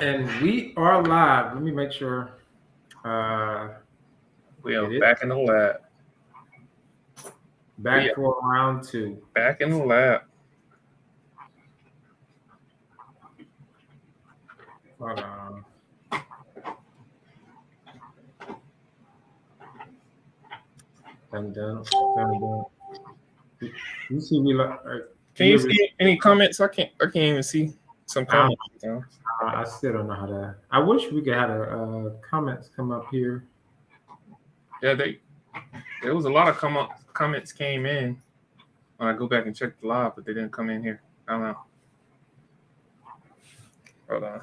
And we are live. Let me make sure. We are back in the lab. Back for round two. Back in the lab. Hold on. Dun. You see me like? Can you see any comments? I can't even see some comments. I still don't know how to. I wish we could have comments come up here. Yeah, there was a lot of comments came in when I go back and check the live, but they didn't come in here. I don't know. Hold on.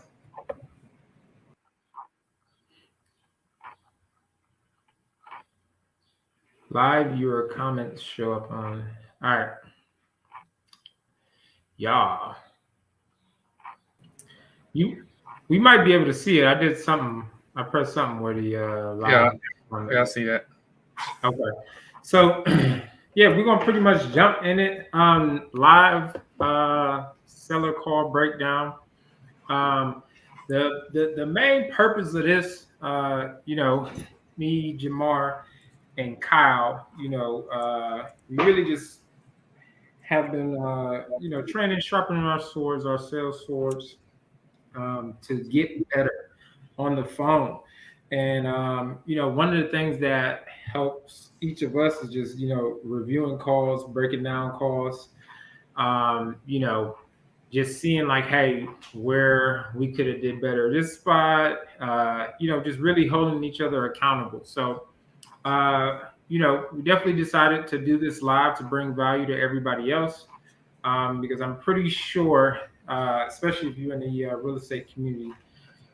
Live, your comments show up on. All right. Yeah. We might be able to see it. I did something. I pressed something where the live. Yeah, I see that. Okay. So yeah, we're gonna pretty much jump in it. Live seller call breakdown. The main purpose of this, me, Jamar, and Kyle, we really just have been, training, sharpening our swords, our sales swords, to get better on the phone. And one of the things that helps each of us is just reviewing calls, breaking down calls. Just seeing like, hey, where we could have did better this spot. Just really holding each other accountable. So we definitely decided to do this live to bring value to everybody else, because I'm pretty sure, especially if you're in the real estate community,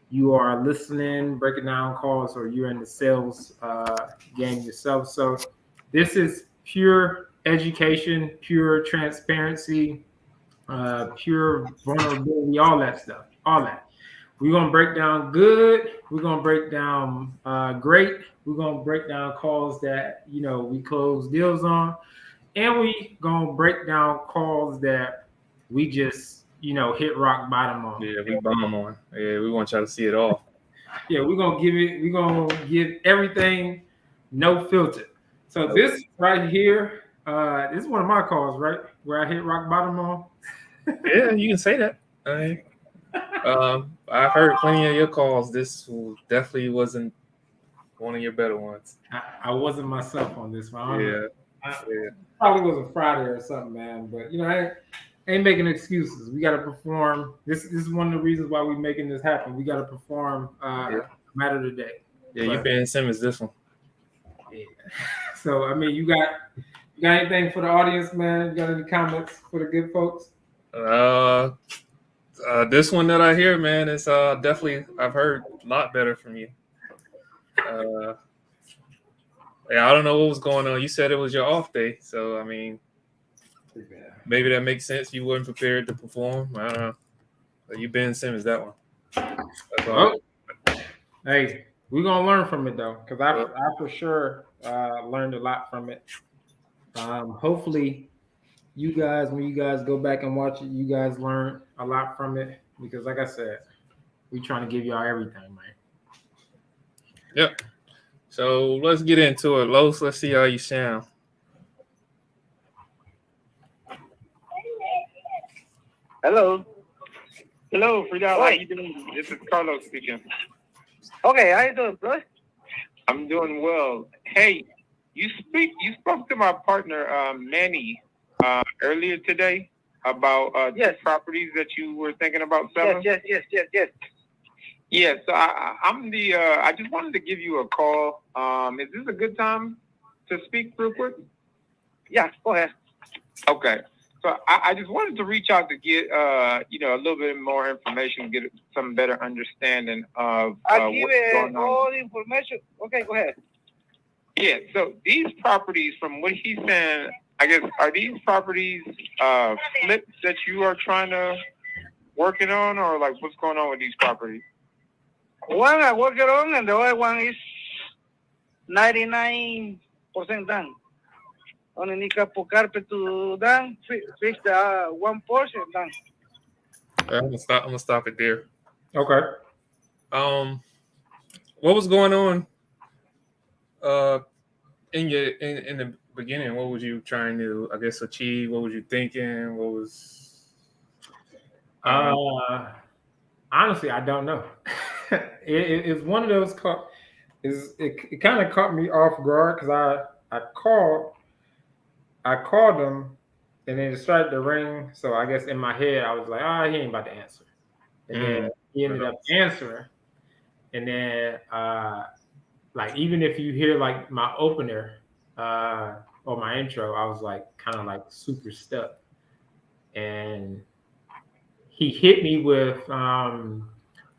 you are listening, breaking down calls, or you're in the sales game yourself. So this is pure education, pure transparency, pure vulnerability, all that stuff, all that. We're gonna break down good. We're gonna break down great. We're gonna break down calls that we close deals on, and we gonna break down calls that we just hit rock bottom on. Yeah, we bomb on. Yeah, we want y'all to see it all. Yeah, we're gonna give everything, no filter. So this right here, this is one of my calls, right? Where I hit rock bottom on. Yeah, you can say that. I've heard plenty of your calls. This definitely wasn't one of your better ones. I wasn't myself on this one. Yeah. Probably was a Friday or something, man. But I ain't making excuses. We got to perform. This is one of the reasons why we're making this happen. We got to perform. No matter the day. Yeah, you Ben Simmons this one. Yeah. So I mean, you got anything for the audience, man? You got any comments for the good folks? This one that I hear, man, is definitely I've heard a lot better from you. Yeah, I don't know what was going on. You said it was your off day, so I mean, maybe that makes sense. You weren't prepared to perform. I don't know. But you Ben Simmons that one. That's all. Hey, we're gonna learn from it though, because I for sure learned a lot from it. Hopefully, you guys, when you guys go back and watch it, you guys learn a lot from it, because like I said, we're trying to give y'all everything, man. Yep. So let's get into it. Los, let's see how you sound. Hello, Fridal. How you doing? This is Carlos speaking. Okay, how you doing, bro? I'm doing well. Hey, you spoke to my partner Manny earlier today about properties that you were thinking about selling. Yes. Yeah, so I just wanted to give you a call. Is this a good time to speak real quick? Yeah, go ahead. Okay. So I just wanted to reach out to get a little bit more information, get some better understanding of I'll give all the information. Okay, go ahead. Yeah, so these properties, from what he's saying, I guess, are these properties flips that you are trying to working on, or like what's going on with these properties? One I work on, and the other one is 99% done. Only need a couple carpet to done, fix the one portion done. I'm gonna stop it there. Okay. What was going on in the beginning? What was you trying to, I guess, achieve? What was you thinking? What was Honestly, I don't know. It's one of those it kind of caught me off guard because I called him and then it started to ring. So I guess in my head I was like, he ain't about to answer. And then he ended up answering. And then like even if you hear like my opener or my intro, I was like kind of like super stuck. And he hit me with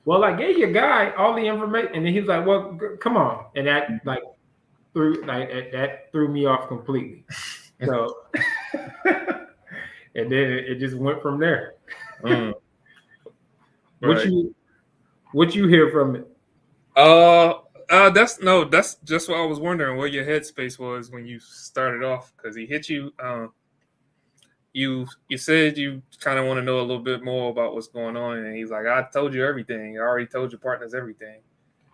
well, I gave your guy all the information, and then he was like, "Well, come on," and that threw me off completely. So, and then it just went from there. right. What you hear from it? That's just what I was wondering where your headspace was when you started off, because he hit you. You said you kind of want to know a little bit more about what's going on, and he's like, "I told you everything. I already told your partners everything,"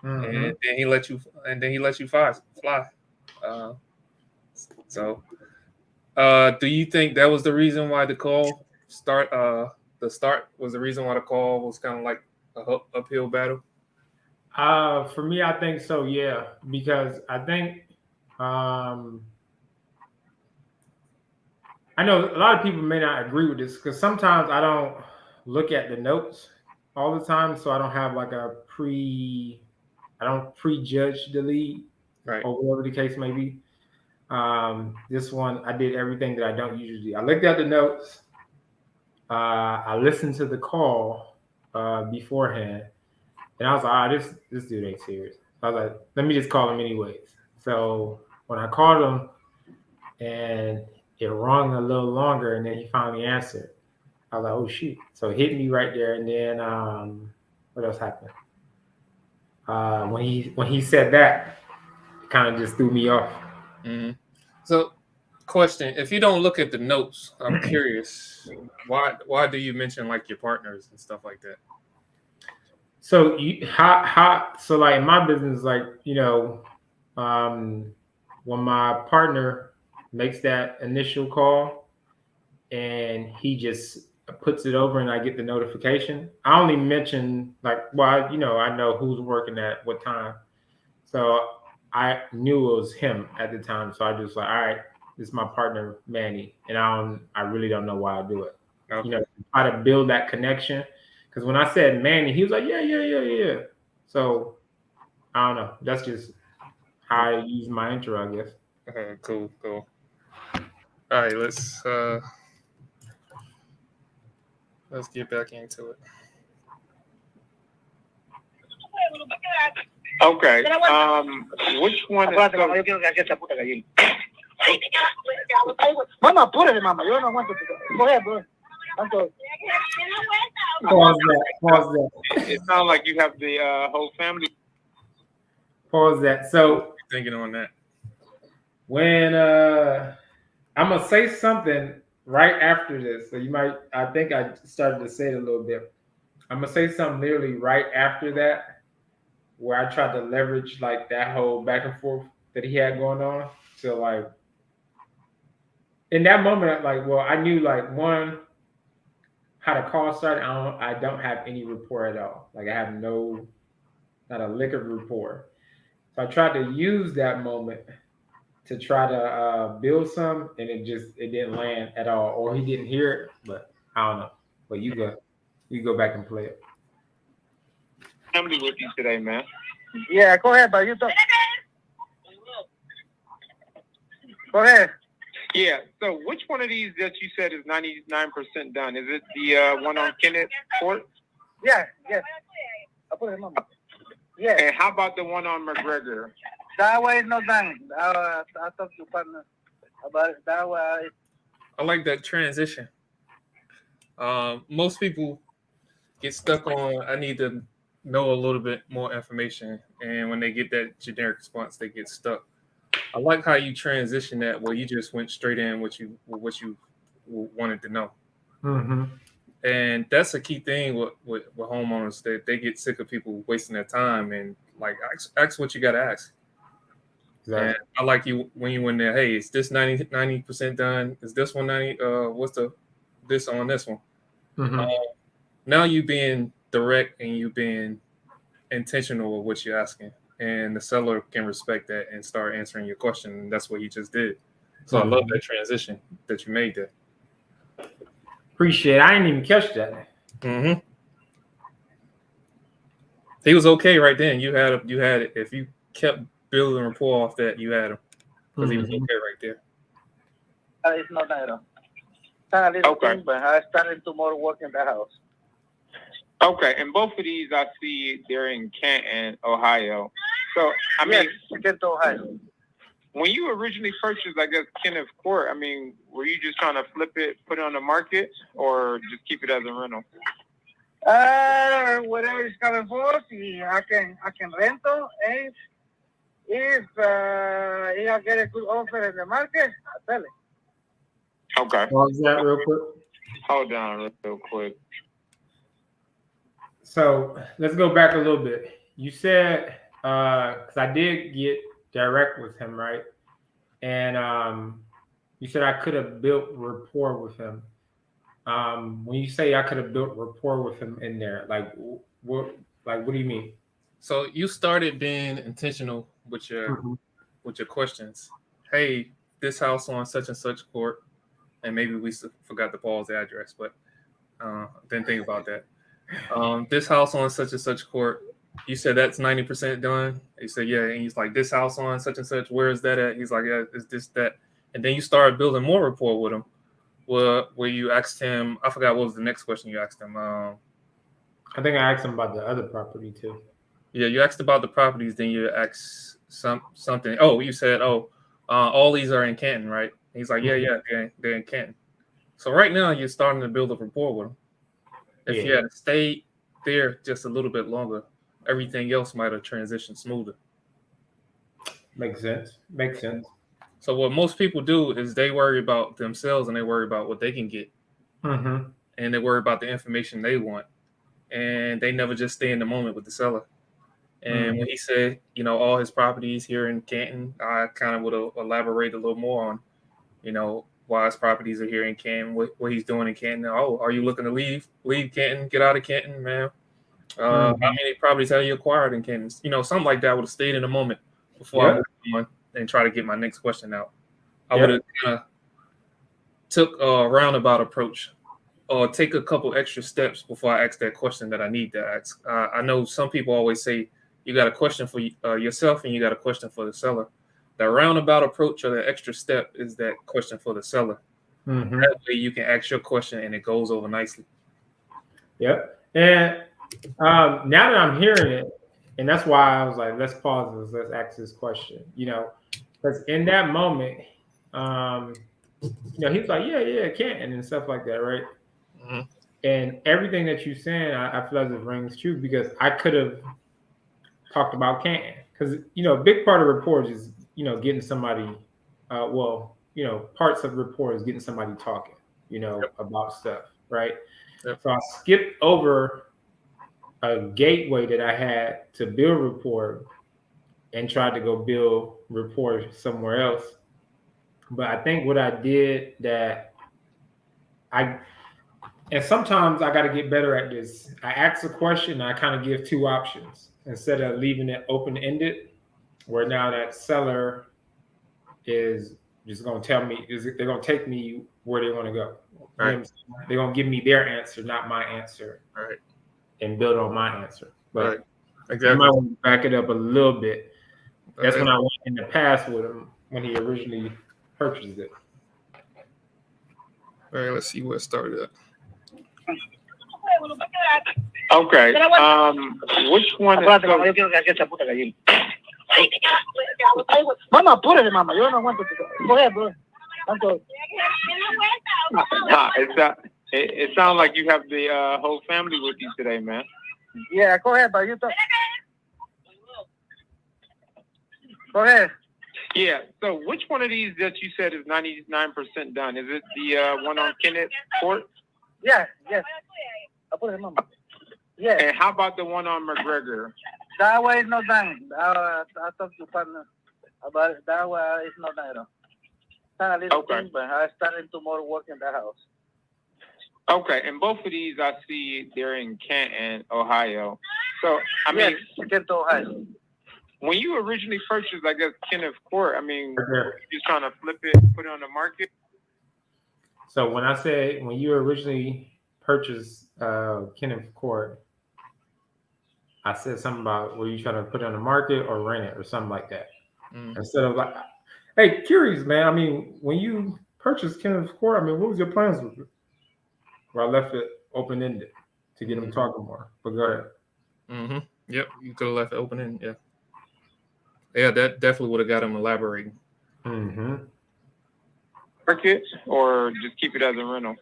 and then he let you fly. Do you think that was the reason why the call start? The start was the reason why the call was kind of like a uphill battle. For me, I think so. Yeah, because I think I know a lot of people may not agree with this because sometimes I don't look at the notes all the time, so I don't have like I don't prejudge the lead, right, or whatever the case may be. This one, I did everything that I don't usually do. I looked at the notes. I listened to the call beforehand, and I was like, this dude ain't serious. I was like, let me just call him anyways. So when I called him, and it rung a little longer, and then he finally answered. I was like, oh shoot. So it hit me right there. And then what else happened? When he said that, it kind of just threw me off. Mm-hmm. So, question: if you don't look at the notes, I'm curious, why do you mention like your partners and stuff like that? So so like in my business, like, you know, when my partner makes that initial call and he just puts it over and I get the notification, I only mention like, well, I know who's working at what time. So I knew it was him at the time. So I just like, all right, this is my partner, Manny. And I really don't know why I do it. Okay. Try to build that connection. Because when I said Manny, he was like, yeah. So I don't know. That's just how I use my intro, I guess. Cool. All right, let's get back into it. Okay. Which one is Mama, apúrate, mamá. Yo no aguanto. Go ahead, bro. Pause that. It sounds like you have the whole family. Pause that. So Thinking on that. when I'm gonna say something right after this, so I think I started to say it a little bit. I'm gonna say something literally right after that, where I tried to leverage like that whole back and forth that he had going on. So like in that moment, like, well, I knew like one, how the call started. I don't have any rapport at all. Like I have not a lick of rapport. So I tried to use that moment to try to build some, and it didn't land at all, or he didn't hear it. But I don't know. But you go back and play it. Family with you today, man. Yeah, go ahead, but you talk. Go ahead. Yeah. So which one of these that you said is 99% done? Is it the one on Kenneth Court? Yeah. Apúrate, mamá. Yeah. And how about the one on McGregor? That way is not done. I talked to partner about it. That way. I like that transition. Most people get stuck on, I need to know a little bit more information, and when they get that generic response, they get stuck. I like how you transition that, where you just went straight in what you wanted to know. Mm-hmm. And that's a key thing with homeowners, that they get sick of people wasting their time, and like ask what you got to ask. Exactly. And I like you when you went there. Hey, is this 90% done? Is this one 90? What's this on this one? Mhm. Now you being direct and you being intentional with what you're asking, and the seller can respect that and start answering your question. And that's what you just did. So I love that transition that you made there. Appreciate it. I didn't even catch that. Mm-hmm. He was okay right then. You had it. If you kept building rapport off that, you had him, because he was okay right there. It's not that at all. Kind of little Okay. thing, but I started tomorrow work in the house. Okay, and both of these I see they're in Canton, Ohio. So I mean, Yes, Kent, Ohio. when you originally purchased, I guess, Kenneth Court, I mean, were you just trying to flip it, put it on the market, or just keep it as a rental? Whatever is coming forth, I can rent it. If I get a good offer in the market, I'll sell it. Okay, What was that real quick? hold on real quick. So let's go back a little bit. You said, because I did get direct with him, right? And you said I could have built rapport with him. When you say I could have built rapport with him in there, like what do you mean? So you started being intentional with your questions. Hey, this house on such and such court, and maybe we forgot to pause the address, but didn't think about that. This house on such and such court, you said that's 90% done. He said, yeah. And he's like, this house on such and such, where is that at? He's like, yeah, it's this, that. And then you started building more rapport with him. Where you asked him, I forgot what was the next question you asked him. I think I asked him about the other property too. Yeah, you asked about the properties, then you asked something. Oh, you said, all these are in Canton, right? He's like, yeah, they're in Canton. So right now you're starting to build a rapport with him. If you had stayed there just a little bit longer, everything else might have transitioned smoother. Makes sense. So what most people do is they worry about themselves and they worry about what they can get. Mm-hmm. And they worry about the information they want. And they never just stay in the moment with the seller. And when he said, all his properties here in Canton, I kind of would elaborate a little more on, why his properties are here in Canton, what he's doing in Canton. Oh, are you looking to leave Canton, get out of Canton, man? How many properties have you acquired in Canton? Something like that. I would have stayed in the moment before I moved on and try to get my next question out. I would have kind of took a roundabout approach or take a couple extra steps before I ask that question that I need to ask. I know some people always say you got a question for yourself and you got a question for the seller. That roundabout approach or the extra step is that question for the seller. Mm-hmm. That way you can ask your question and it goes over nicely. Yep. And now that I'm hearing it, and that's why I was like, let's pause this, let's ask this question, because in that moment, he's like, yeah, Canton and stuff like that, right? Mm-hmm. And everything that you're saying, I feel like it rings true because I could have talked about Canton because, a big part of rapport is, getting somebody, parts of rapport is getting somebody talking, about stuff, right? Yep. So I skipped over a gateway that I had to build rapport and tried to go build rapport somewhere else. But I think what I did and sometimes I got to get better at this. I ask a question, and I kind of give two options instead of leaving it open-ended, where now that seller is just going to tell me, they're going to take me where they want to go. Right. They're going to give me their answer, not my answer. Right. And build on my answer. But right. Exactly. I might want to back it up a little bit. That's when I went in the past with him when he originally purchased it. All right, let's see where it started at. Okay. Which one is Mama, apúrate, mama. Yo no aguanto. Go ahead, bro. It sounds like you have the whole family with you today, man. Yeah, go ahead, but you talk. Go ahead. Yeah. So, which one of these that you said is 99% done? Is it the one on Kenneth Court? Yeah. Yes. Yeah, And how about the one on McGregor? that way is not done. I talked to partner about it. That way is not done at all. It's a little Okay. thing, but I started tomorrow work in the house. Okay, and both of these I see they're in Canton, Ohio. So I mean, Yes, get to Ohio. when you originally purchased, I guess Kenneth Court, I mean, Right there. you just trying to flip it, put it on the market? So when you originally purchased Kenneth Court, I said something about were you trying to put it on the market or rent it or something like that. Mm. Instead of like, hey, curious, man. I mean, when you purchased Kenneth Court, I mean, what was your plans with it? Well, I left it open ended to get them talking more. But go ahead. Mm-hmm. Yep, you could have left it open in. Yeah. Yeah, that definitely would have got him elaborating. Mm-hmm. Market or just keep it as a rental?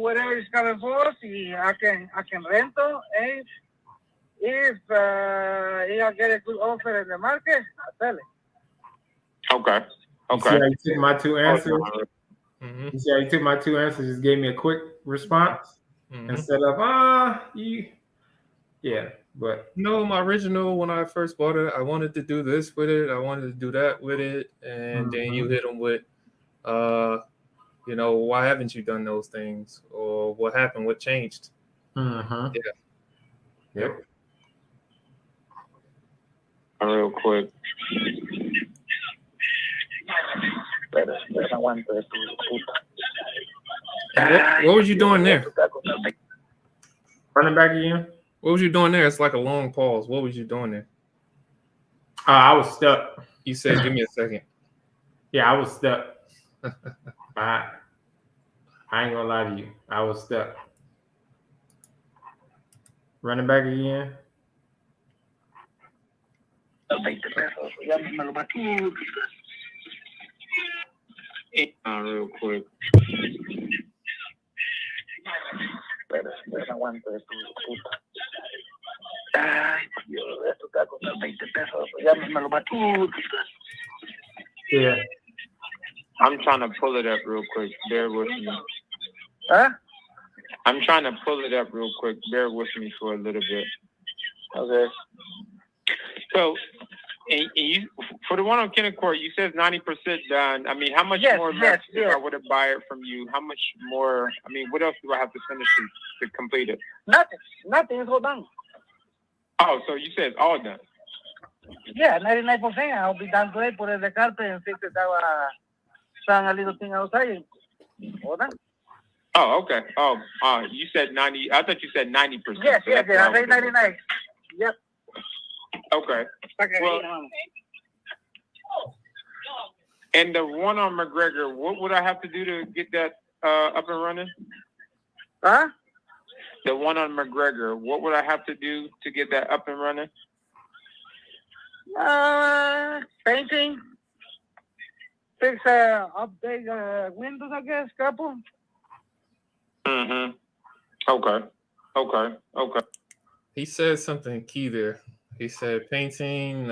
Whatever is coming for us, I can rent it. If I get a good offer in the market, I'll sell it. Okay. You see Okay. how you took my two answers? Mm-hmm. You see how you took my two answers? Just gave me a quick response Mm-hmm. instead of yeah. But No, my original when I first bought it, I wanted to do this with it. I wanted to do that with it, and then you hit them with, why haven't you done those things, or what happened, what changed? mm-hmm. Yeah. Yep. Real quick. And what was you doing there? Running back again. What was you doing there? It's like a long pause. What was you doing there? I was stuck. You said, "Give me a second." Yeah, I was stuck. I ain't gonna lie to you. I was stuck. Running back again. Real quick. Yeah. I'm trying to pull it up real quick. Bear with me. Huh? I'm trying to pull it up real quick. Bear with me for a little bit. Okay. So, and you, for the one on Kenneth Court, you said 90% done. I mean, how much more left if I were to buy it from you? How much more? I mean, what else do I have to finish to complete it? Nothing is all done. Oh, so you said it's all done. Yeah, 99%. I'll be done today, put it in the carpet and fix it. Stand a little thing outside. All done. Oh, okay. Oh, you said 90. I thought you said 90%. Yes, So yes, that's I say 99. Yep. Okay. Well, and the one on McGregor, what would I have to do to get that up and running? Huh? The one on McGregor, what would I have to do to get that up and running? Painting. Fix update windows, I guess, couple. Mm-hmm. Okay. He said something key there. He said painting,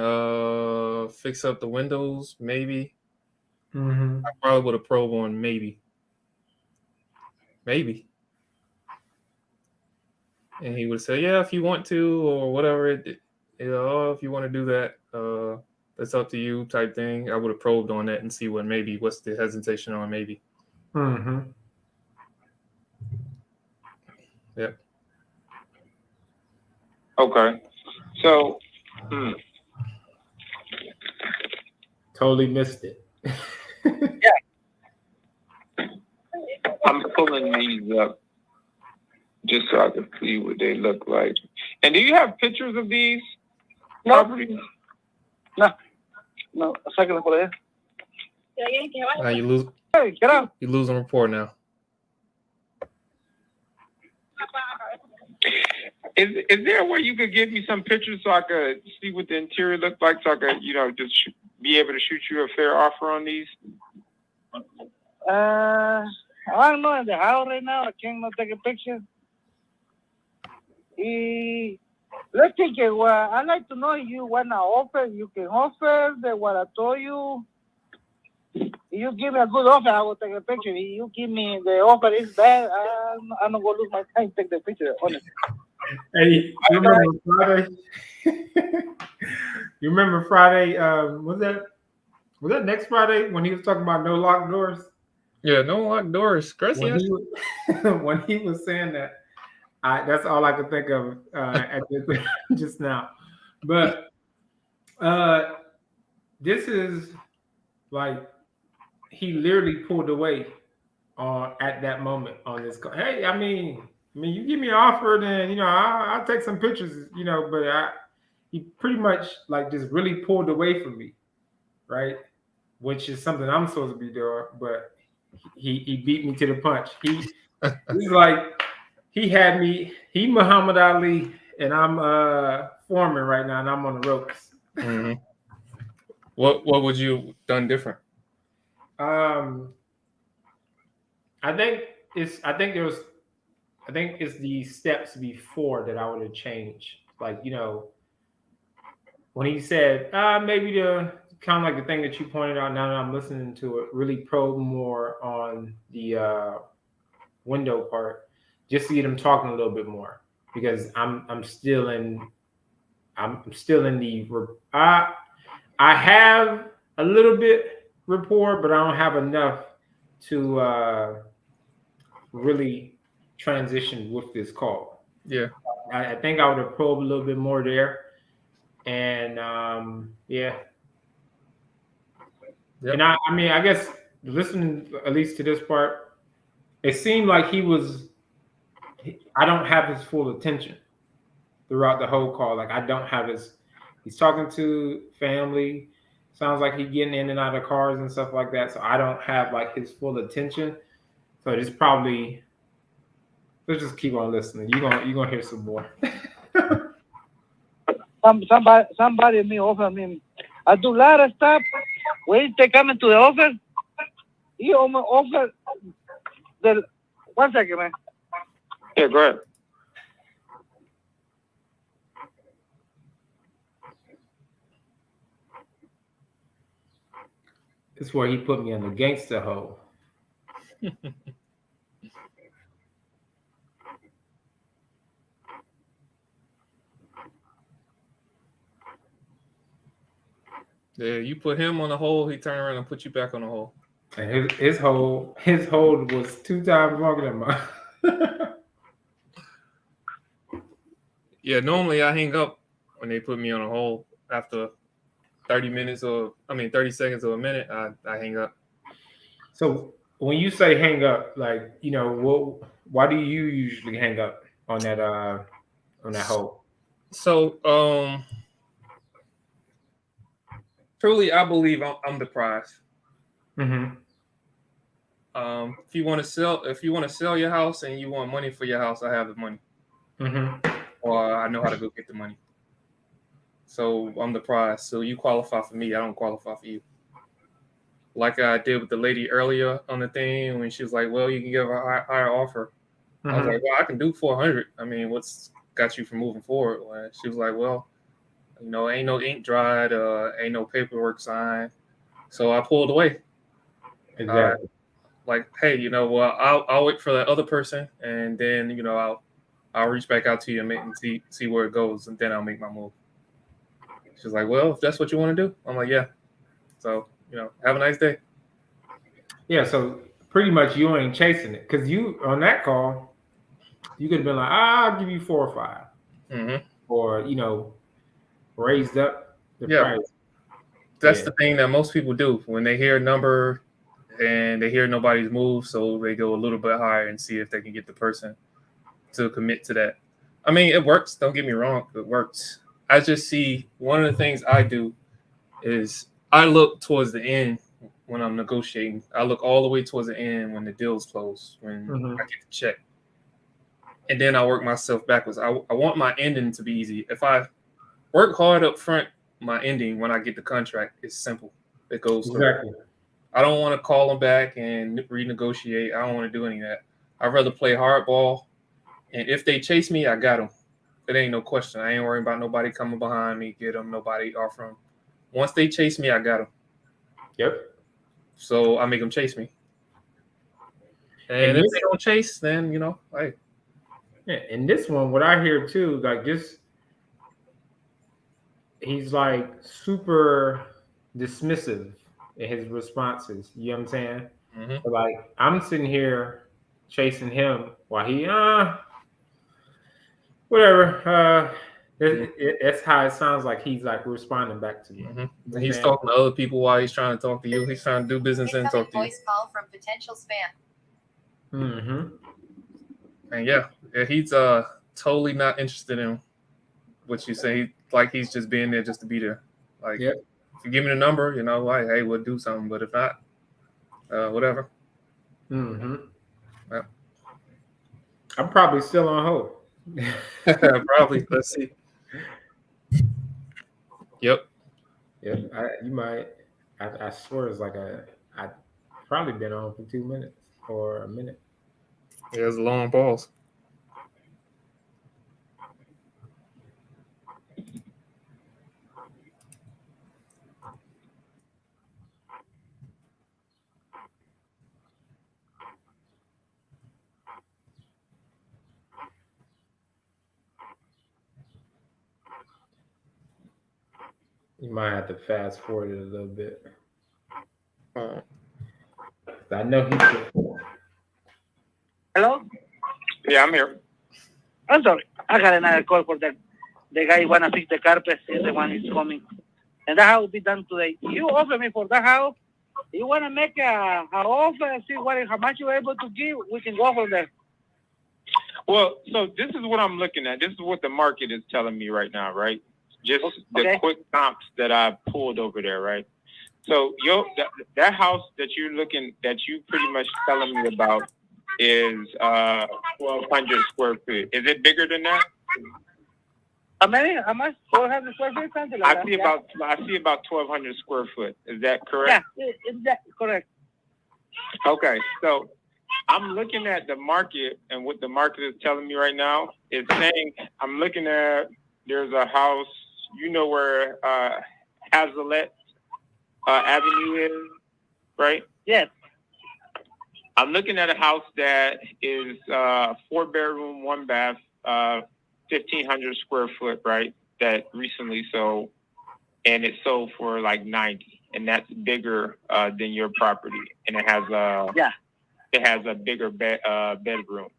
fix up the windows, maybe. Mm-hmm. I probably would have probed on maybe. And he would say, yeah, if you want to, or whatever. If you want to do that, that's up to you type thing. I would have probed on that and see what's the hesitation on maybe. Mm-hmm. Yep. Okay. So, Totally missed it. I'm pulling these up just so I can see what they look like. And do you have pictures of these properties? No, sáquenlo por allá. You lose. Hey, get out. You losing rapport now. Is there a way you could give me some pictures so I could see what the interior looked like, so I could, just be able to shoot you a fair offer on these? I don't know, in the house right now. I cannot take a picture. Let's think it. I'd like to know if you want to offer. You can offer what I told you. You give me a good offer, I will take a picture. You give me the offer is bad, I'm not gonna lose my time take the picture. Honestly. Hey, you remember Friday? You remember Friday? Was that next Friday when he was talking about no locked doors? Yeah, no locked doors. When Gracias. he was, when he was saying that, that's all I could think of just now. But this is like he literally pulled away at that moment on this call. Hey, I mean, you give me an offer, then I'll take some pictures, But he pretty much like just really pulled away from me, right? Which is something I'm supposed to be doing, but he beat me to the punch. He's like he had me. He Muhammad Ali, and I'm Foreman right now, and I'm on the ropes. Mm-hmm. What would you done different? I think it's the steps before that I would have changed. Like, when he said, maybe the kind of like the thing that you pointed out now that I'm listening to it, really probe more on the window part, just to get him talking a little bit more. Because I'm still in the I have a little bit rapport, but I don't have enough to really transition with this call. Yeah. I think I would have probed a little bit more there, and yeah. Yep. And I mean, I guess listening at least to this part, it seemed like I don't have his full attention throughout the whole call. Like I don't have he's talking to family. Sounds like he's getting in and out of cars and stuff like that. So I don't have like his full attention. So it's probably, let's just keep on listening. You're gonna hear some more. Somebody me offer me. I do a lot of stuff. When they come into the office, he almost offer the 1 second, man. Yeah, go ahead. This is where he put me in the gangster hole. Yeah, you put him on the hole, he turned around and put you back on the hole. And his hold was 2 times longer than mine. Yeah, normally I hang up when they put me on a hole after 30 seconds or a minute, I hang up. So when you say hang up, like, why do you usually hang up on that hole? So truly I believe I'm the prize. Mm-hmm. If you want to sell your house and you want money for your house, I have the money. Mm-hmm. Or I know how to go get the money. So I'm the prize. So you qualify for me, I don't qualify for you. Like I did with the lady earlier on the thing when she was like, well, you can give a higher offer. Mm-hmm. I was like, well, I can do 400. I mean, what's got you from moving forward? And she was like, well, ain't no ink dried, ain't no paperwork signed. So I pulled away. Exactly. Like, hey, well, I'll wait for the other person, and then I'll reach back out to you and see where it goes, and then I'll make my move. She's like, well, if that's what you want to do, I'm like, yeah. So have a nice day. Yeah. So pretty much you ain't chasing it because you on that call, you could have been like, I'll give you 4 or 5, mm-hmm. or raised up the price. That's the thing that most people do when they hear a number and they hear nobody's move, so they go a little bit higher and see if they can get the person to commit to that. I mean, it works. Don't get me wrong, it works. I just see one of the things I do is I look towards the end when I'm negotiating. I look all the way towards the end when the deal's closed, when I get the check. And then I work myself backwards. I want my ending to be easy. If I work hard up front, my ending when I get the contract is simple. It goes exactly. through. I don't want to call them back and renegotiate. I don't want to do any of that. I'd rather play hardball. And if they chase me, I got them. It ain't no question. I ain't worrying about nobody coming behind me, get them, nobody offering them. Once they chase me, I got them. Yep. so I make them chase me. And And if this, they don't chase, then hey. yeah, and this one, what I hear too, like just he's like super dismissive in his responses. You know what I'm saying? Mm-hmm. So like I'm sitting here chasing him while he whatever. That's how it sounds like he's like responding back to me. Mm-hmm. You know what I'm He's saying? talking to other people while he's trying to talk to you. He's trying to do business and Incoming talk to you. voice call from potential spam. Mm-hmm. And yeah, he's totally not interested in what you say. Like he's just being there just to be there. Like Yep. if you give me the number, like hey, we'll do something. But if not, whatever. Mm-hmm. Yep. I'm probably still on hold. Probably. Let's see. Yep. Yep. You might. I swear it's like I probably been on for 2 minutes or a minute. Yeah, it's a long pause. You might have to fast forward it a little bit. Uh, I know he's. Hello? Yeah, I'm here. I'm sorry. I got another call for that. The guy wanna fix the carpet. Is the one is coming, and that house will be done today. You offer me for that house. You wanna make a offer? See how much you're able to give. We can go from there. Well, so this is what I'm looking at. This is what the market is telling me right now, right? Just the Okay. quick comps that I pulled over there, right? So that house that you pretty much telling me about is 1,200 square feet. Is it bigger than that? How many? How much? 400 square feet, something like I that. see about 1,200 square foot. Is that correct? Yeah, is that correct? Okay, so I'm looking at the market, and what the market is telling me right now is saying I'm looking at there's a house, where Hazlitt Avenue is, right? Yes. I'm looking at a house that is 4-bedroom, 1 bath, 1,500 square foot, right? That recently sold, and it sold for like 90, and that's bigger than your property, and it has a bigger bedroom.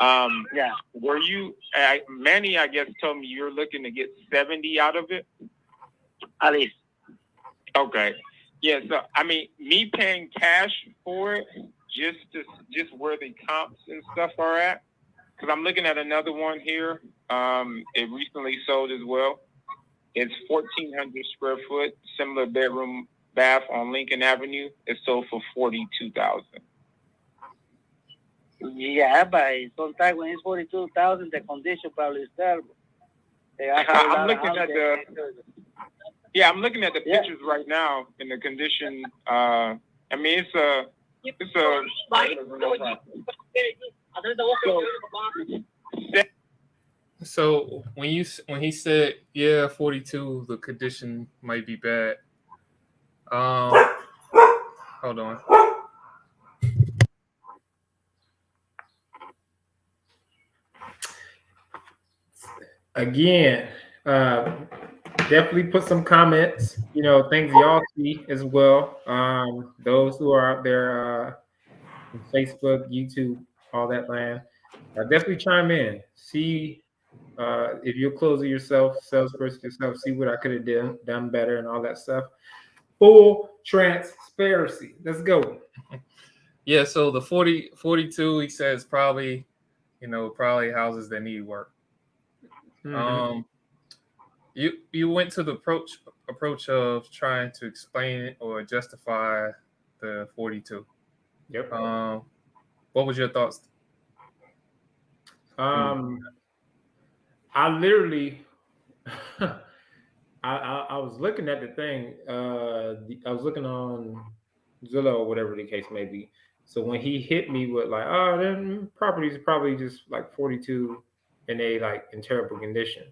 Yeah. Were you Manny? I guess told me you're looking to get 70 out of it. At least. Okay. Yeah. So I mean, me paying cash for it, just where the comps and stuff are at, because I'm looking at another one here. It recently sold as well. It's 1,400 square foot, similar bedroom, bath on Lincoln Avenue. It sold for 42,000. Yeah, but sometimes when it's 42,000, the condition probably is terrible. I'm looking at I'm looking at the pictures right now in the condition. I mean, it's a. So when he said 42, the condition might be bad. Hold on. Again, definitely put some comments, things y'all see as well. Those who are out there on Facebook, YouTube, all that land, definitely chime in. See if you're closer yourself, salesperson yourself, see what I could have done better and all that stuff. Full transparency. Let's go. Yeah, so the 42, he says probably houses that need work. Mm-hmm. You went to the approach of trying to explain or justify the 42. Yep. What was your thoughts? I literally, I was looking at the thing. I was looking on Zillow or whatever the case may be. So when he hit me with like, oh, then properties are probably just like 42 and they like in terrible condition.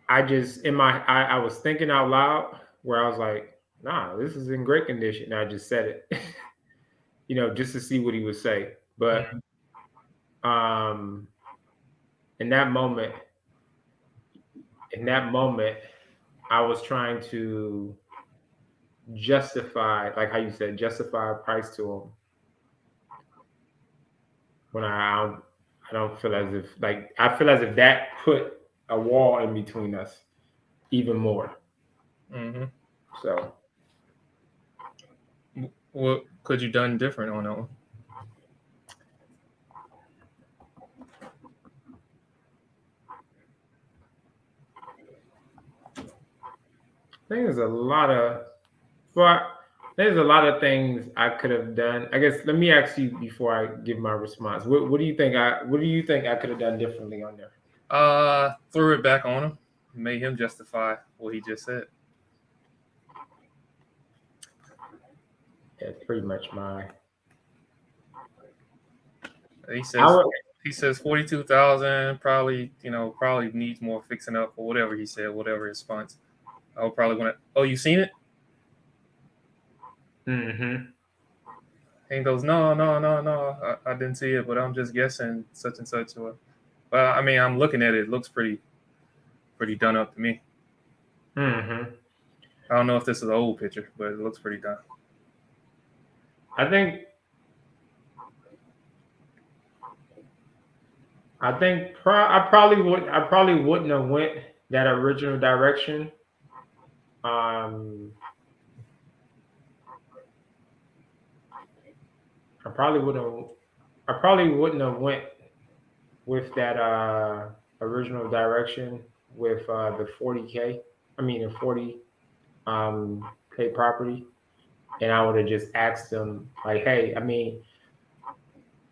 I just I was thinking out loud where I was like, nah, this is in great condition. And I just said it, just to see what he would say. But um, in that moment, I was trying to justify, like how you said, justify a price to him when I don't feel as if I feel as if that put a wall in between us even more. Mm-hmm. So What could you done different on that one? I think there's a lot of things I could have done. I guess let me ask you before I give my response. What do you think I could have done differently on there? Threw it back on him, made him justify what he just said. That's pretty much my. He I says would, he says 42,000 probably probably needs more fixing up or whatever he said, whatever response. I would probably want to. Oh, you seen it? mm-hmm. And he goes, no, I didn't see it, but I'm just guessing such and such. Well, I mean, I'm looking at it. It looks pretty done up to me. Mm-hmm. I don't know if this is an old picture, but it looks pretty done. I think I probably wouldn't have went that original direction. I probably wouldn't have went with that original direction with the 40K. I mean the 40 K property, and I would have just asked them like, hey,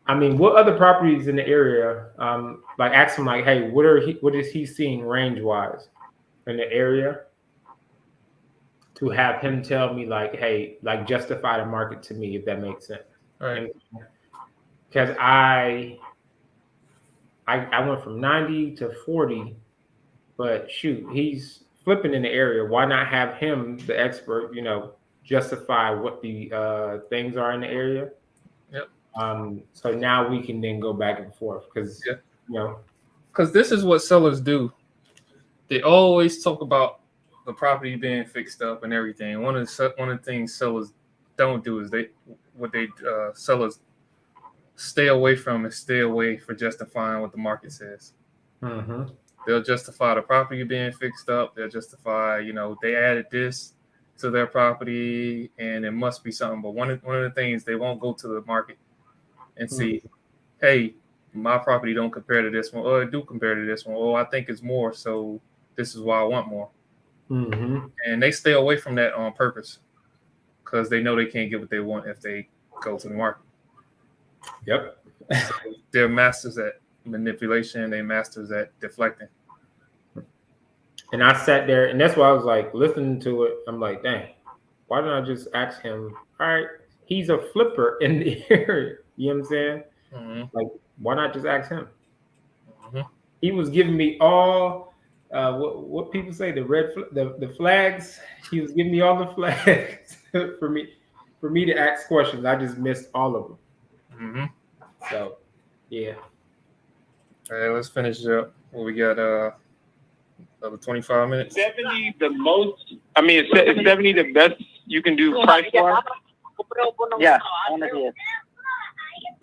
what other properties in the area? Like ask them like, hey, what is he seeing range wise in the area? To have him tell me like, hey, like justify the market to me if that makes sense. All right. Because I went from 90 to 40, but shoot, he's flipping in the area. Why not have him, the expert, justify what the things are in the area? Yep. So now we can then go back and forth because Because this is what sellers do. They always talk about the property being fixed up and everything. One of the things sellers don't do is sellers stay away from for justifying what the market says. Mm-hmm. They'll justify the property being fixed up. They'll justify, they added this to their property and it must be something. But one of the things, they won't go to the market and see, hey, my property don't compare to this one, or it do compare to this one. Oh, I think it's more, so this is why I want more. Mm-hmm. And they stay away from that on purpose because they know they can't get what they want if they go to the market. Yep. So they're masters at manipulation. They masters at deflecting. And I sat there, and that's why I was like listening to it. I'm like, dang, why didn't I just ask him? All right, he's a flipper in the area. You know what I'm saying? Mm-hmm. Like, why not just ask him? Mm-hmm. He was giving me all what people say, the flags. He was giving me all the flags for me to ask questions. I just missed all of them. Mm-hmm. So, yeah. All right, let's finish it up. Well, we got another 25 minutes. 70 the most? I mean, is 70 the best you can do price wise? Yeah, honestly, yes.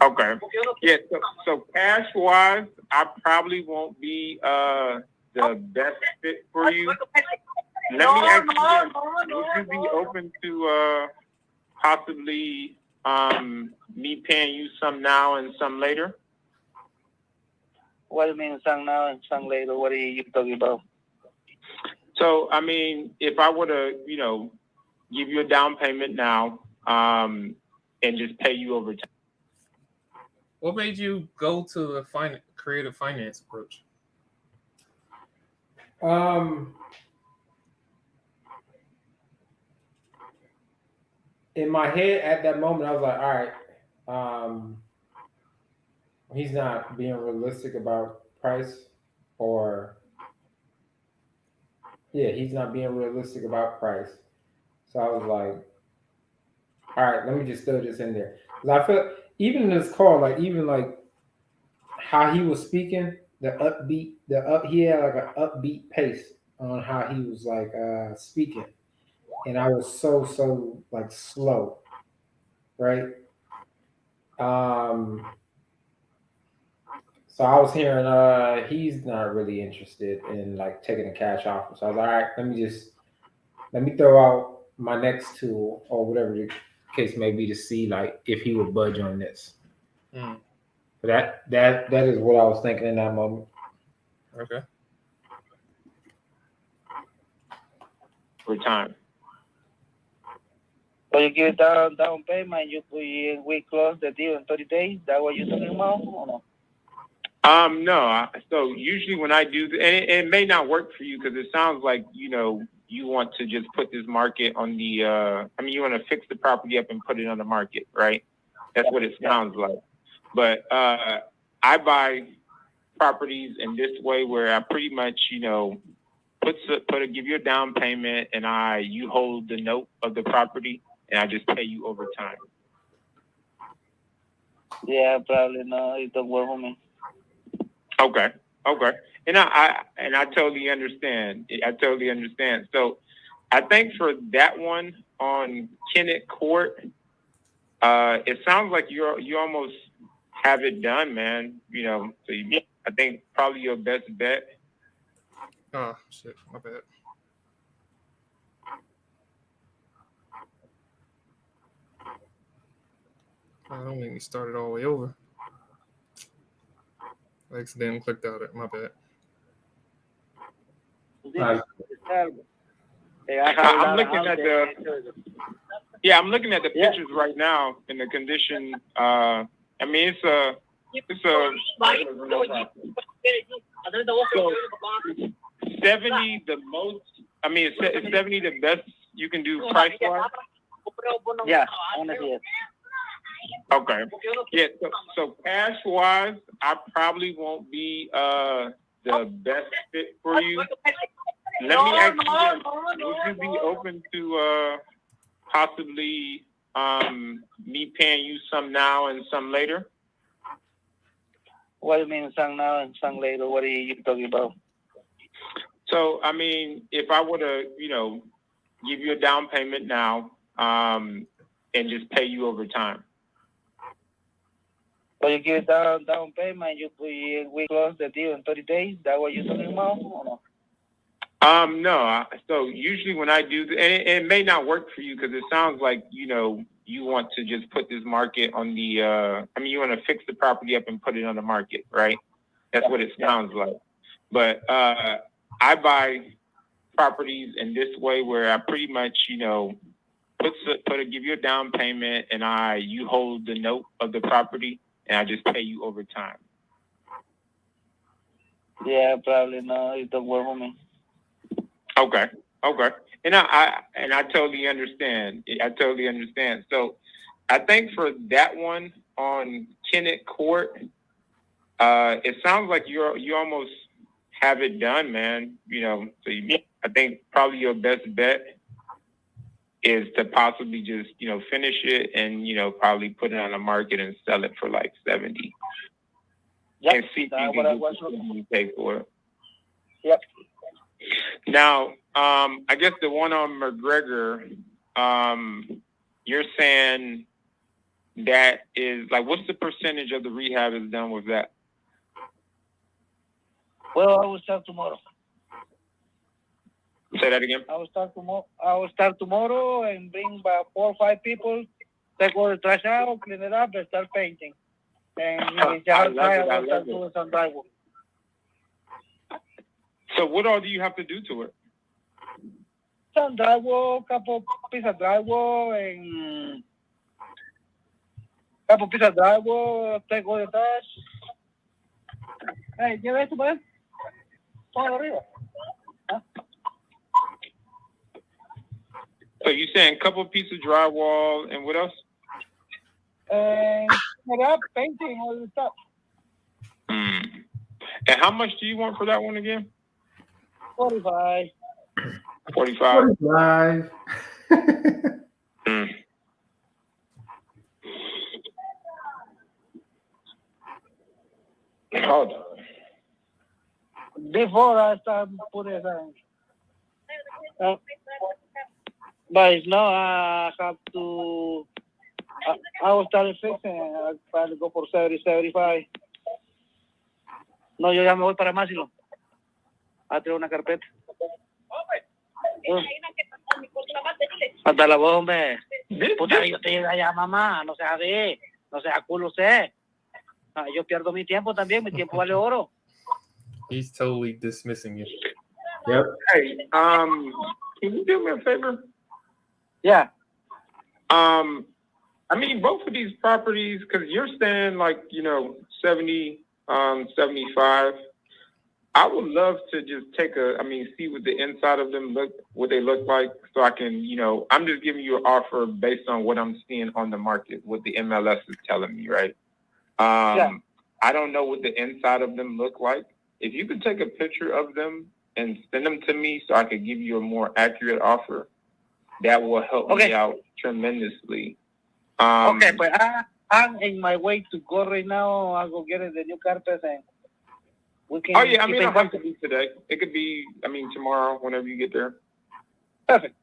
Okay. Yeah. So cash wise, I probably won't be the best fit for you. Let me ask you this. Would you be open to possibly me paying you some now and some later? What do you mean some now and some later? What are you talking about? So I mean, if I were to, give you a down payment now, and just pay you over time. What made you go to the creative finance approach? In my head at that moment, I was like, all right, he's not being realistic about price, or Yeah, he's not being realistic about price. So I was like, all right, let me just throw this in there. Because I feel even in this call, like even like how he was speaking, he had like an upbeat pace on how he was like speaking. And I was so like slow, right? Um so I was hearing he's not really interested in like taking a cash offer. So I was like, all right, let me throw out my next tool or whatever the case may be to see like if he would budge on this. Mm, But that is what I was thinking in that moment. okay. For time. So you give down payment, we close the deal in 30 days. That what you're talking about or no? No. So usually when I do, and it may not work for you because it sounds like you want to just put this market on the. I mean, you want to fix the property up and put it on the market, right? That's what it sounds like. But I buy properties in this way where I pretty much give you a down payment and you hold the note of the property and I just pay you over time. Yeah, probably no. It don't work for me. Okay. And I totally understand. So I think for that one on Kennett Court, it sounds like you almost have it done, man. So I think probably your best bet. Oh shit, my bad. I don't make me start it all the way over. I accidentally clicked out it. My bad. I'm looking at I'm looking at the pictures right now and the condition. I mean, it's a 70 the most. I mean, it's 70 the best you can do price wise. Yeah, honestly, yes. Okay. Yeah. So cash wise, I probably won't be the best fit for you. Let me ask you, would you be open to possibly me paying you some now and some later? What do you mean some now and some later? What are you talking about? So I mean, if I were to, give you a down payment now, and just pay you over time. So you give down payment, we close the deal in 30 days. That what you're talking about or no? No. So usually when I do, and it may not work for you because it sounds like you want to just put this market on the. I mean, you want to fix the property up and put it on the market, right? That's what it sounds like. But I buy properties in this way where I pretty much give you a down payment and you hold the note of the property and I just pay you over time. Yeah, probably no. It don't work for me. Okay. And I totally understand. So I think for that one on Kennett Court, it sounds like you almost have it done, man. So I think probably your best bet is to possibly just, finish it and, probably put it on the market and sell it for like 70. Yep. And see if you can get you pay for it. Yep. Now, I guess the one on McGregor, you're saying that is like, what's the percentage of the rehab is done with that? Well, I will start tomorrow. Say that again. I will start tomorrow and bring about 4 or 5 people. Take all the trash out, clean it up, and start painting. And I will start doing some drywall. So what all do you have to do to it? Some drywall, couple pieces of drywall, and take all the trash. Hey, ¿lleva esto, pues? Todo arriba. ¿Ah? So you're saying a couple pieces of drywall and what else? And painting, all the stuff. And how much do you want for that one again? 45. 45. 45. Mm. Hold on. Before I start putting it but no, I have to. I was starting fixing. I probably go for 70, 75. No, yo ya me voy para Máximo. A traer una carpeta. Hasta la voz, hombre. Puta, yo te digo ya, mamá. No seas no seas culo usted. Yo pierdo mi tiempo también. Mi tiempo vale oro. He's totally dismissing you. Yep. Hey, can you do me a favor? Yeah. I mean, both of these properties, because you're saying like, 70, 75. I would love to just see what the inside of them what they look like, so I can, I'm just giving you an offer based on what I'm seeing on the market, what the MLS is telling me, right? Yeah. I don't know what the inside of them look like. If you could take a picture of them and send them to me so I could give you a more accurate offer, that will help me out tremendously. Okay, but I'm in my way to go right now. I'll go get the new carpet and we can. Oh yeah, it don't have to be today. It could be, tomorrow, whenever you get there. Perfect.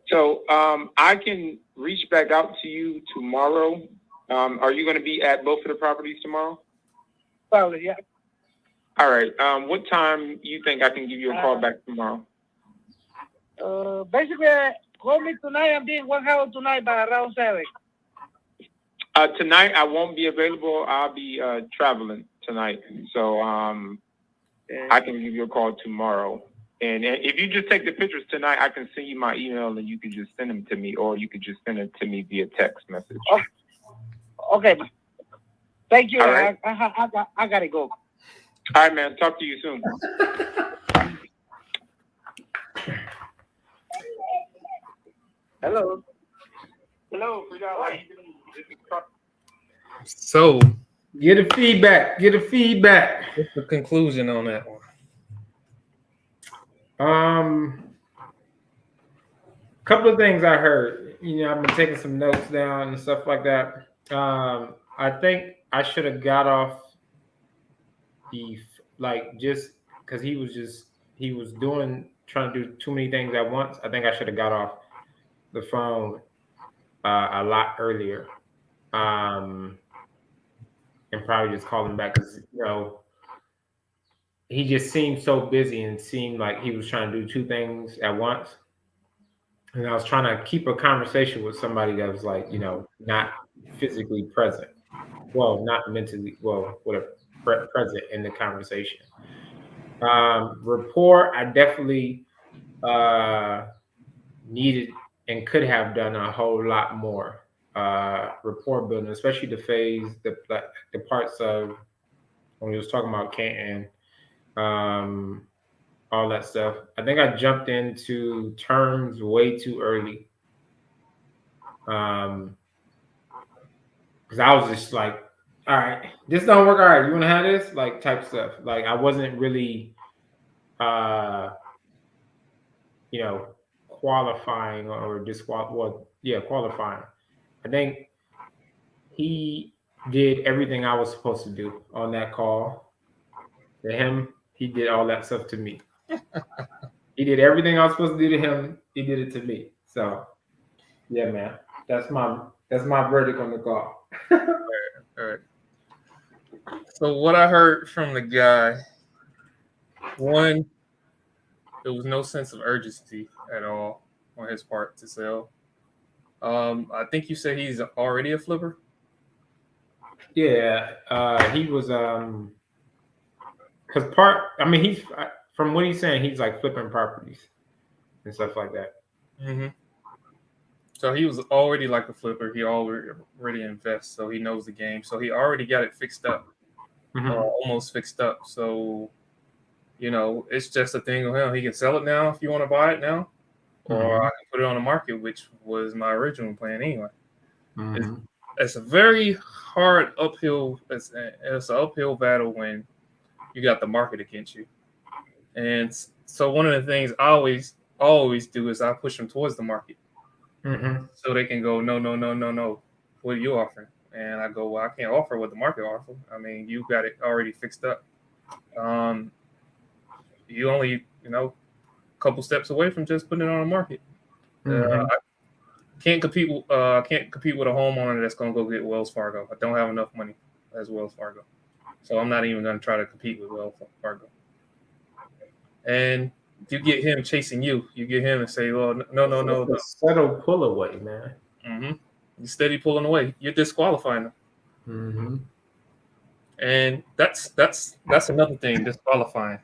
So I can reach back out to you tomorrow. Are you going to be at both of the properties tomorrow? Probably, yeah. All right. What time you think I can give you a call back tomorrow? Basically, call me tonight. I'm being 1 hour tonight by around 7. Tonight I won't be available. I'll be traveling tonight, so I can give you a call tomorrow. And if you just take the pictures tonight, I can send you my email, and you can just send them to me, or you could just send it to me via text message. Okay. Thank you. All right. I gotta go. All right, man. Talk to you soon. Hello. Hello, So, Get a feedback. what's the conclusion on that one? Couple of things I heard. I've been taking some notes down and stuff like that. I think I should have got off just because he was trying to do too many things at once. I think I should have got off the phone a lot earlier, and probably just called him back because he just seemed so busy and seemed like he was trying to do two things at once. And I was trying to keep a conversation with somebody that was not physically present. Well, not mentally, whatever, present in the conversation. Rapport, I definitely needed and could have done a whole lot more rapport building, especially the parts of when we was talking about Canton, all that stuff. I think I jumped into terms way too early. Because I was just like, all right, this don't work. All right, you want to have this? Like type stuff. Like I wasn't really, qualifying or qualifying. I think he did everything I was supposed to do on that call. To him, he did all that stuff to me. He did everything I was supposed to do to him. He did it to me. So, yeah, man, that's my verdict on the call. All right. So what I heard from the guy, one, there was no sense of urgency at all on his part to sell. I think you said he's already a flipper. Yeah, he was because he's from what he's saying, he's like flipping properties and stuff like that. Mm-hmm. So he was already like a flipper. He already invests, so he knows the game. So he already got it fixed up, almost fixed up. So, it's just a thing of him. He can sell it now if you want to buy it now, or I can put it on the market, which was my original plan anyway. It's a very hard uphill. It's an uphill battle when you got the market against you. And So one of the things I always do is I push them towards the market, so they can go, no. What are you offering? And I go, well, I can't offer what the market offers. I mean, you got it already fixed up. You only, a couple steps away from just putting it on the market. I can't compete with a homeowner that's going to go get Wells Fargo. I don't have enough money as Wells Fargo, so I'm not even going to try to compete with Wells Fargo. And you get him chasing you. You get him and say, well, no. It's a subtle pull away, man. You're steady pulling away. You're disqualifying them. And that's another thing, disqualifying.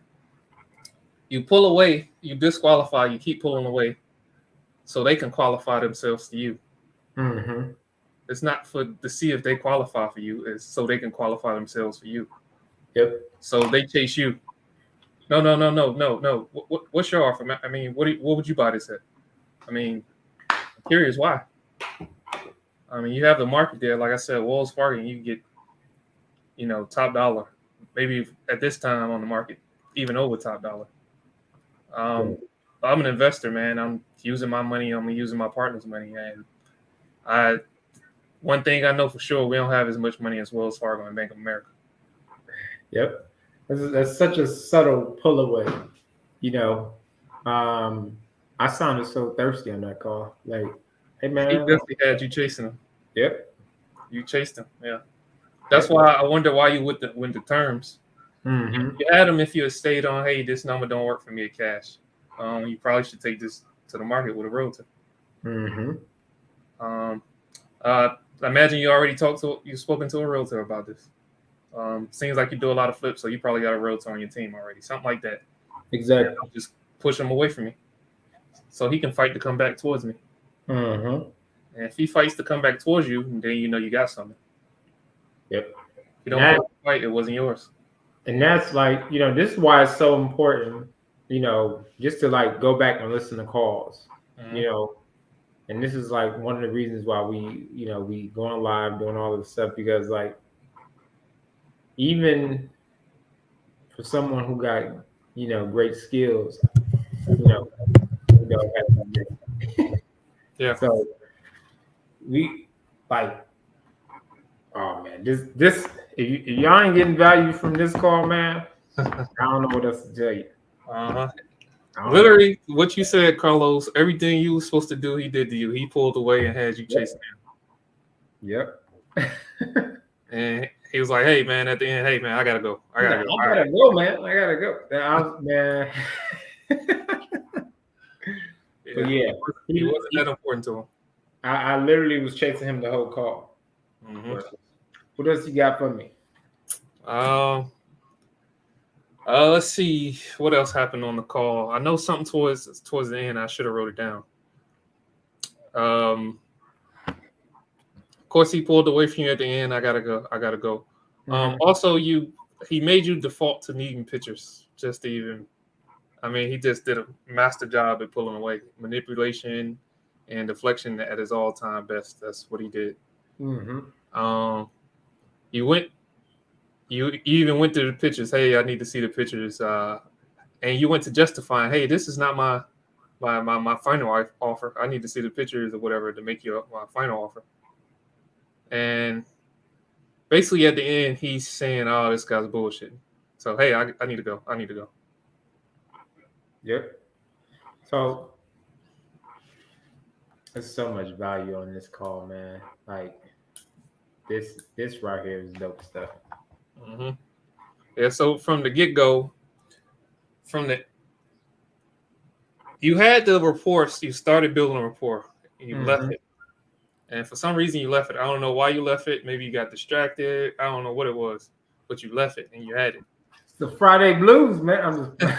You pull away, you disqualify, you keep pulling away, so they can qualify themselves to you. It's not to see if they qualify for you, it's so they can qualify themselves for you. Yep. So they chase you. No. What's your offer? I mean, what would you buy this at? I mean, I'm curious why. I mean, you have the market there, like I said, Wells Fargo, and you get, top dollar. Maybe at this time on the market, even over top dollar. I'm an investor, man. I'm using my money. I'm using my partner's money, and one thing I know for sure, we don't have as much money as Wells Fargo and Bank of America. Yep. That's such a subtle pull away. I sounded so thirsty on that call. Like, hey, man. He definitely had you chasing him. Yep. You chased him. Yeah. That's why I wonder why you went the terms. You had him if you had stayed on, hey, this number don't work for me at cash. You probably should take this to the market with a realtor. I imagine you've spoken to a realtor about this. Seems like you do a lot of flips, so you probably got a realtor on your team already. Something like that. Exactly. Just push him away from me, so he can fight to come back towards me. And if he fights to come back towards you, then you got something. Yep. If you don't fight, it wasn't yours. And that's like, this is why it's so important, just to like go back and listen to calls, and this is like one of the reasons why we going live, doing all this stuff, because like, even for someone who got, great skills, yeah. So we like, oh man, this if y'all ain't getting value from this call, man, I don't know what else to tell you. Literally, what you said, Carlos, everything you were supposed to do, he did to you. He pulled away and had you chasing him. Yep. And he was like, hey, man, at the end, hey, man, I got to go. I got to go. I got to go, man. I got to go. Man. But yeah. He wasn't that important to him. I literally was chasing him the whole call. What else you got for me? Let's see what else happened on the call. I know something towards the end. I should have wrote it down. Of course, he pulled away from you at the end. I gotta go. Also, he made you default to needing pictures just to even. I mean, he just did a master job at pulling away, manipulation and deflection at his all-time best. That's what he did. You even went to the pictures. Hey, I need to see the pictures. And you went to justifying. Hey, this is not my final offer. I need to see the pictures or whatever to make you my final offer. And basically, at the end, he's saying, "Oh, this guy's bullshit." So, hey, I need to go. I need to go. Yep. So there's so much value on this call, man. Like this right here is dope stuff. Yeah. So from the get-go, you had the reports. You started building a rapport. And you left it, and for some reason you left it. I don't know why you left it. Maybe you got distracted. I don't know what it was, but you left it and you had it. It's the Friday blues, man. I'm just.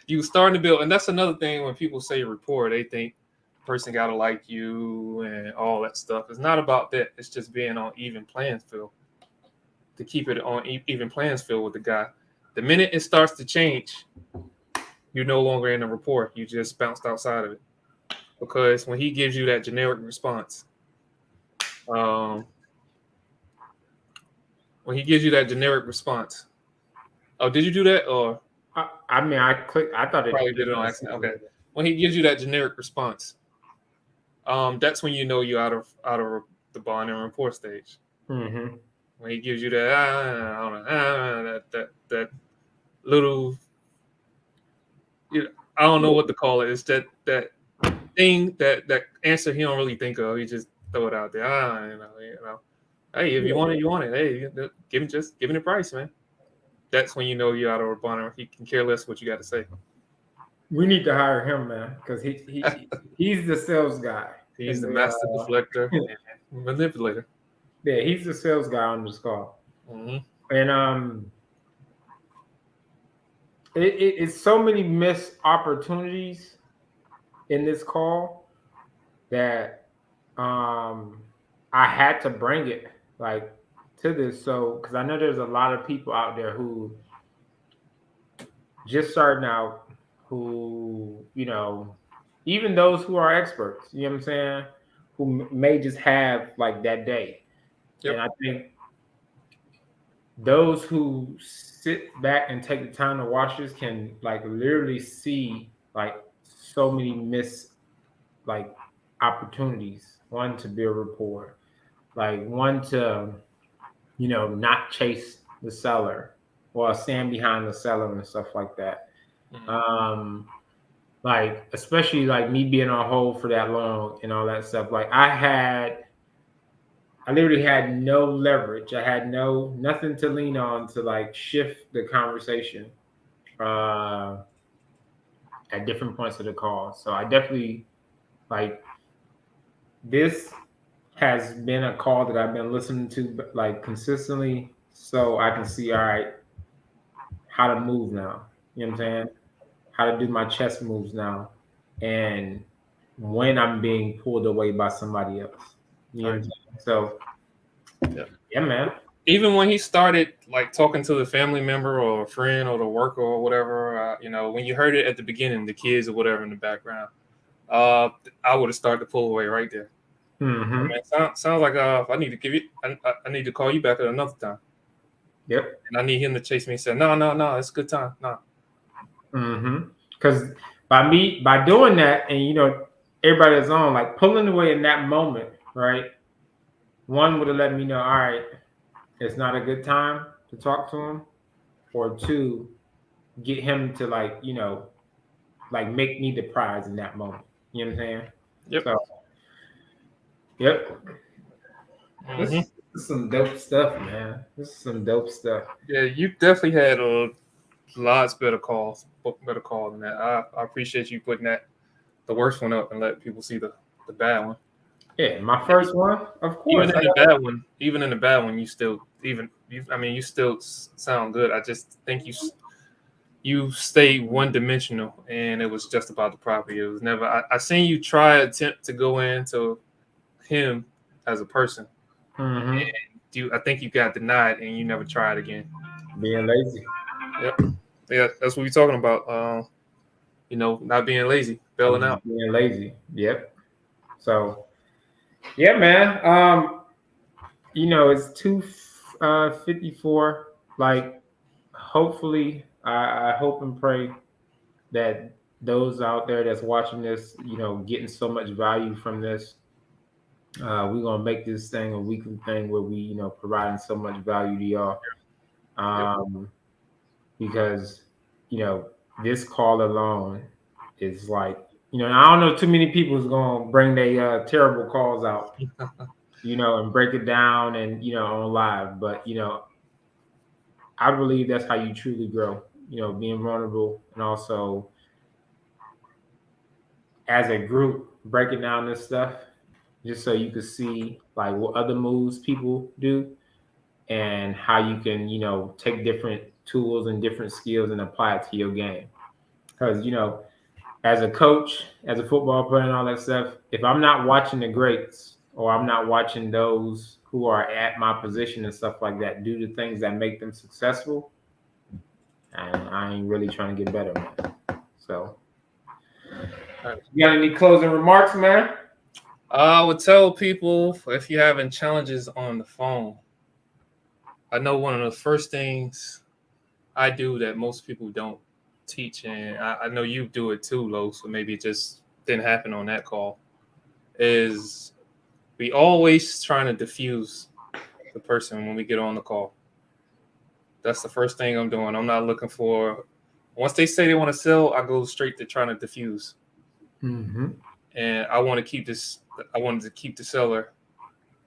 You starting to build, and that's another thing when people say rapport, they think the person got to like you and all that stuff. It's not about that. It's just being on even playing field. To keep it on even playing field with the guy. The minute it starts to change, you're no longer in a rapport. You just bounced outside of it. Because when he gives you that generic response, oh, did you do that? Or I mean, I clicked. I thought it Probably did it on accident. Okay. When he gives you that generic response, that's when you know you're out of the bond and report stage. Mm-hmm. When he gives you that, I don't know, that little, I don't know what to call it. It's that thing, that answer he don't really think of. He just throw it out there. Hey, if you want it, you want it. Hey, give him the price, man. That's when you know you're out of a bond. He can care less what you got to say. We need to hire him, man, because he's the sales guy. He's the master deflector and manipulator. Yeah, he's the sales guy on this call. Mm-hmm. And it's so many missed opportunities in this call that I had to bring it like to this. So because I know there's a lot of people out there who just starting out, who, you know, even those who are experts, you know what I'm saying, who may just have like that day. Yep. And I think those who sit back and take the time to watch this can like literally see like so many missed like opportunities. One, to build rapport, like one to, you know, not chase the seller or stand behind the seller and stuff like that. Mm-hmm. Like especially like me being on hold for that long and all that stuff. Like I literally had no leverage. I had nothing to lean on to like shift the conversation at different points of the call. So I definitely like this has been a call that I've been listening to like consistently, so I can see, all right, how to move now. You know what I'm saying? How to do my chess moves now, and when I'm being pulled away by somebody else. You know what I'm saying? So yeah, man. Even when he started like talking to the family member or a friend or the worker or whatever, when you heard it at the beginning, the kids or whatever in the background, I would have started to pull away right there. Mm-hmm. Man, sounds like I need to give you. I need to call you back at another time. Yep. And I need him to chase me and say, no, it's a good time. No. Mm-hmm. Because by doing that, and you know, everybody's on like pulling away in that moment, right? One would have let me know, all right, it's not a good time to talk to him, or two, get him to like, you know, like make me the prize in that moment. You know what I'm saying? Yep. So, yep. Mm-hmm. This is some dope stuff, man. This is some dope stuff. Yeah, you definitely had lots better calls than that. I appreciate you putting the worst one up and let people see the bad one. Yeah, my first one, of course. Even in the bad one, you still sound good. I just think you stayed one dimensional, and it was just about the property. It was never. I seen you attempt to go into him as a person, Mm-hmm. and I think you got denied, and you never tried again. Being lazy. Yep. Yeah, that's what we're talking about. Not being lazy, bailing out. Being lazy. Yep. So, yeah, man. It's 2:54. Like, hopefully, I hope and pray that those out there that's watching this, getting so much value from this. We're gonna make this thing a weekly thing where we, providing so much value to y'all. Because this call alone is like, I don't know too many people is gonna bring their terrible calls out, and break it down and on live. But I believe that's how you truly grow. Being vulnerable and also as a group breaking down this stuff, just so you can see like what other moves people do and how you can take different tools and different skills and apply it to your game. Because as a coach, as a football player and all that stuff, if I'm not watching the greats or I'm not watching those who are at my position and stuff like that do the things that make them successful, and I ain't really trying to get better, man. So, you got any closing remarks, man? I would tell people, if you're having challenges on the phone, I know one of the first things I do that most people don't teach, and I know you do it too, Lo, so maybe it just didn't happen on that call, is we always trying to diffuse the person when we get on the call. That's the first thing I'm doing. I'm not looking for, once they say they want to sell, I go straight to trying to diffuse. Mm-hmm. And I wanted to keep the seller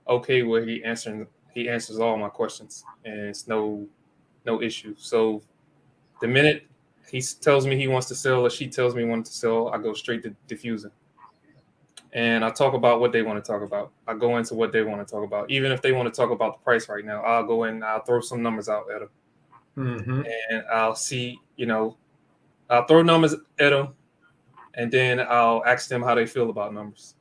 okay where he answers all my questions, and it's no issue. So the minute he tells me he wants to sell or she tells me he wants to sell, I go straight to diffusing. And I talk about what they want to talk about. I go into what they want to talk about. Even if they want to talk about the price right now, I'll go in and I'll throw some numbers out at them. Mm-hmm. And I'll see, I'll throw numbers at them, and then I'll ask them how they feel about numbers.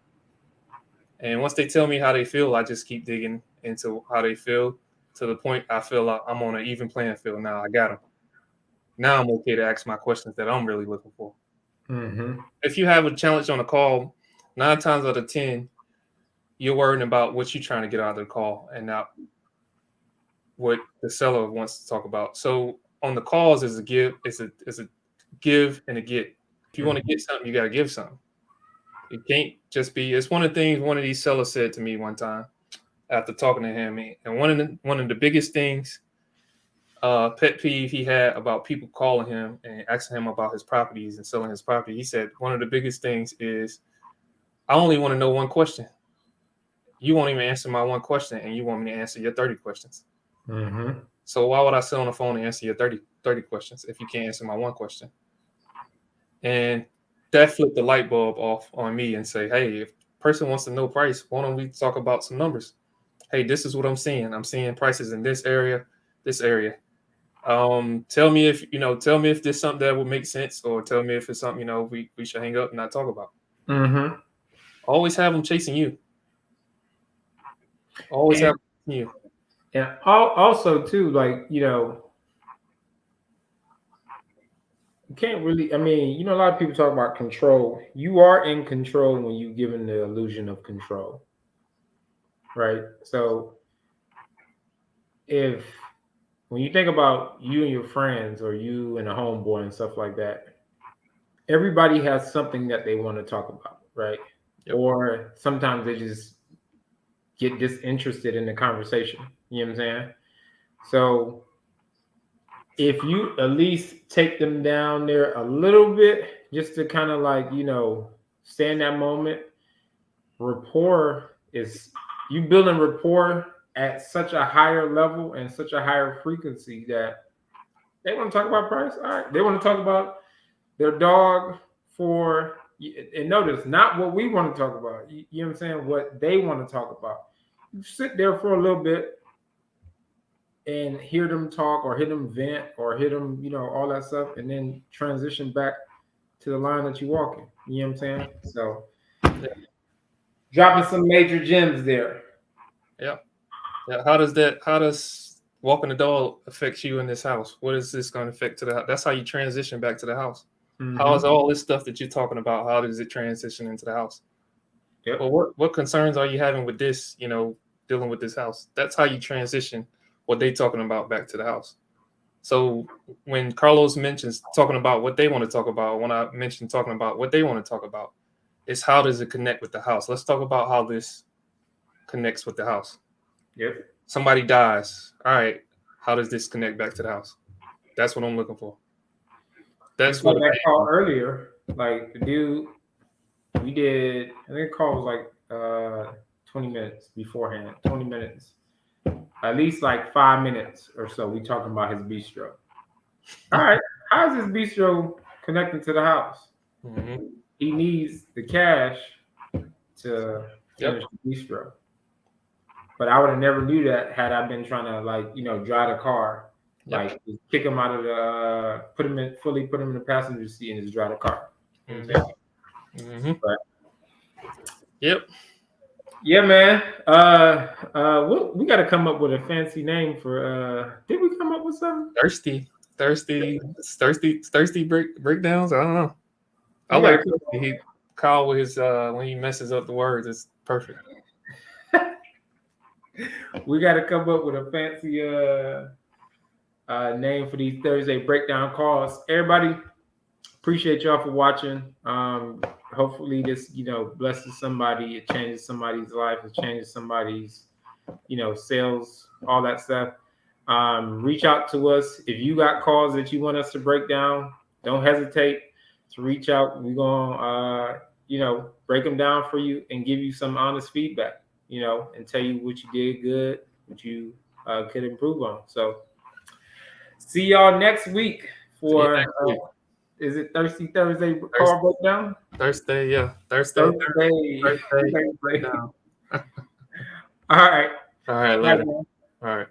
And once they tell me how they feel, I just keep digging into how they feel to the point I feel like I'm on an even playing field now. I got them. Now I'm okay to ask my questions that I'm really looking for. Mm-hmm. If you have a challenge on a call, 9 times out of 10, you're worrying about what you're trying to get out of the call and not what the seller wants to talk about. So on the calls is a give, it's a give and a get. If you want to get something, you got to give something. It can't just be. It's one of the things one of these sellers said to me one time after talking to him, and one of the biggest things, pet peeve he had about people calling him and asking him about his properties and selling his property. He said one of the biggest things is, I only want to know one question. You won't even answer my one question, and you want me to answer your 30 questions. Mm-hmm. So why would I sit on the phone and answer your 30 questions if you can't answer my one question? And that flipped the light bulb off on me and say, hey, if a person wants to know price, why don't we talk about some numbers? Hey, this is what I'm seeing. I'm seeing prices in this area, this area. Tell me if there's something that would make sense, or tell me if it's something, we should hang up and not talk about. Mm-hmm. Always have them chasing you. Always have them chasing you. And also too, like, you can't really, I mean, a lot of people talk about control. You are in control when you're given the illusion of control, right? So when you think about you and your friends, or you and a homeboy and stuff like that, everybody has something that they want to talk about, right? Yep. Or sometimes they just get disinterested in the conversation. You know what I'm saying? So if you at least take them down there a little bit, just to kind of like, stay in that moment, you building rapport at such a higher level and such a higher frequency that they want to talk about price. All right. They want to talk about their dog and notice, not what we want to talk about. You know what I'm saying? What they want to talk about. You sit there for a little bit and hear them talk, or hear them vent, or hear them, all that stuff, and then transition back to the line that you walk in. You know what I'm saying? So dropping some major gems there. Yeah. How does walking the dog affect you in this house? What is this going to affect to the house? That's how you transition back to the house. Mm-hmm. How is all this stuff that you're talking about, how does it transition into the house? Yep. Well, what concerns are you having with this, dealing with this house? That's how you transition what they talking about back to the house. So when Carlos mentions talking about what they want to talk about, when I mention talking about what they want to talk about, it's how does it connect with the house? Let's talk about how this connects with the house. Yep. Somebody dies. All right. How does this connect back to the house? That's what I'm looking for. That's what I called earlier. Like the dude, we did, I think the call was like 20 minutes beforehand. 20 minutes. At least like 5 minutes or so. We talking about his bistro. All right. How is his bistro connecting to the house? Mm-hmm. He needs the cash to finish the bistro. But I would have never knew that had I been trying to drive the car, kick him out of the, put him in the passenger seat and just drive the car. Mm-hmm. But, yep. Yeah, man. We got to come up with a fancy name for. Did we come up with something? Thirsty breakdowns. I don't know. I like Kyle with his when he messes up the words. It's perfect. We got to come up with a fancy name for these Thursday breakdown calls. Everybody, appreciate y'all for watching. Hopefully this, blesses somebody. It changes somebody's life. It changes somebody's, sales, all that stuff. Reach out to us. If you got calls that you want us to break down, don't hesitate to reach out. We're going to, break them down for you and give you some honest feedback, and tell you what you did good, what you could improve on. So see y'all next week for, is it Thursday car breakdown? Thursday, yeah. Thursday breakdown. All right. All right, later. Bye, All right.